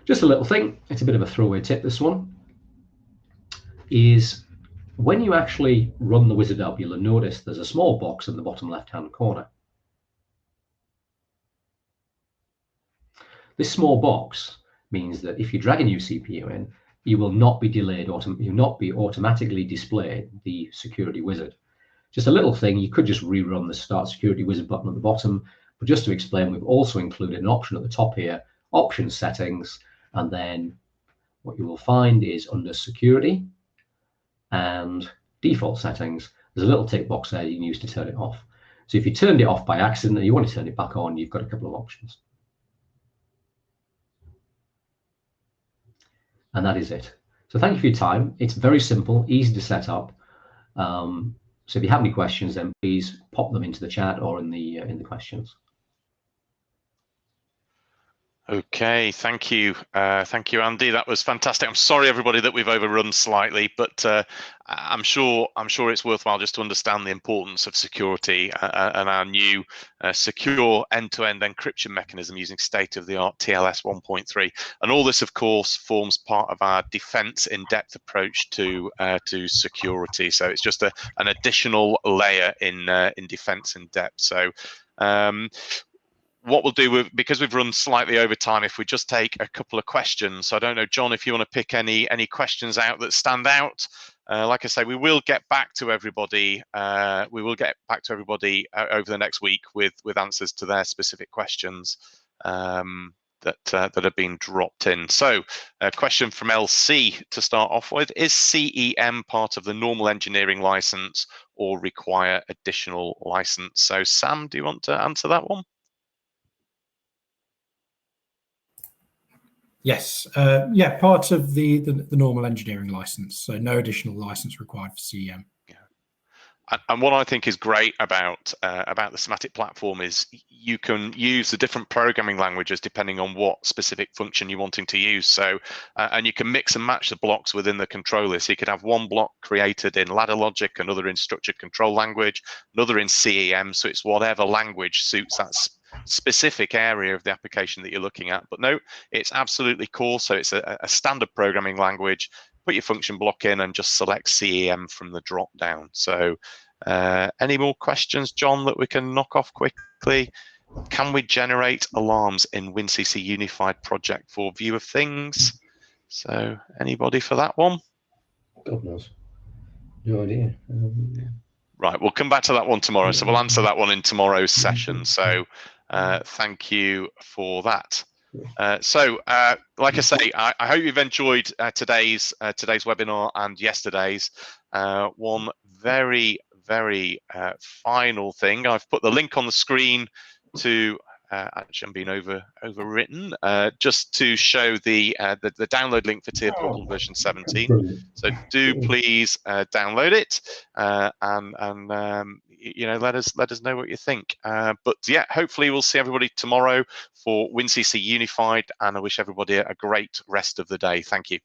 [SPEAKER 6] Just a little thing, it's a bit of a throwaway tip, this one, is when you actually run the wizard up, you'll notice there's a small box in the bottom left-hand corner. This small box means that if you drag a new CPU in, you will not be delayed, you will not be automatically displayed the security wizard. Just a little thing, you could just rerun the Start Security Wizard button at the bottom, but just to explain, we've also included an option at the top here, Options Settings, and then what you will find is under Security and Default Settings, there's a little tick box there you can use to turn it off. So if you turned it off by accident and you want to turn it back on, you've got a couple of options. And that is it. So thank you for your time. It's very simple, easy to set up. So if you have any questions, then please pop them into the chat or in the questions.
[SPEAKER 1] Okay, thank you, Andy. That was fantastic. I'm sorry, everybody, that we've overrun slightly, but I'm sure it's worthwhile just to understand the importance of security and our new secure end-to-end encryption mechanism using state-of-the-art TLS 1.3. And all this, of course, forms part of our defense in-depth approach to security. So it's just an additional layer in defense in depth. So. What we'll do, because we've run slightly over time, if we just take a couple of questions. So I don't know, John, if you want to pick any questions out that stand out. Like I say, we will get back to everybody. Over the next week with answers to their specific questions that have been dropped in. So a question from LC to start off with: is CEM part of the normal engineering license or require additional license? So Sam, do you want to answer that one?
[SPEAKER 5] Yes, yeah, part of the normal engineering license, so no additional license required for CEM.
[SPEAKER 1] Yeah. And what I think is great about the SIMATIC platform is you can use the different programming languages depending on what specific function you're wanting to use. So, and you can mix and match the blocks within the controller. So you could have one block created in ladder logic, another in structured control language, another in CEM. So it's whatever language suits that specific area of the application that you're looking at. But no, it's absolutely core. So it's a standard programming language. Put your function block in and just select CEM from the drop down. So any more questions, John, that we can knock off quickly? Can we generate alarms in WinCC Unified project for view of things? So anybody for that one?
[SPEAKER 6] God knows. No idea.
[SPEAKER 1] Right, we'll come back to that one tomorrow. So we'll answer that one in tomorrow's session. So thank you for that. Like I say, I hope you've enjoyed today's webinar and yesterday's. One very final thing, I've put the link on the screen to actually I'm being overwritten just to show the download link for TIA Portal version 17. So do please download it and you know, let us know what you think. But yeah, hopefully we'll see everybody tomorrow for WinCC Unified, and I wish everybody a great rest of the day. Thank you.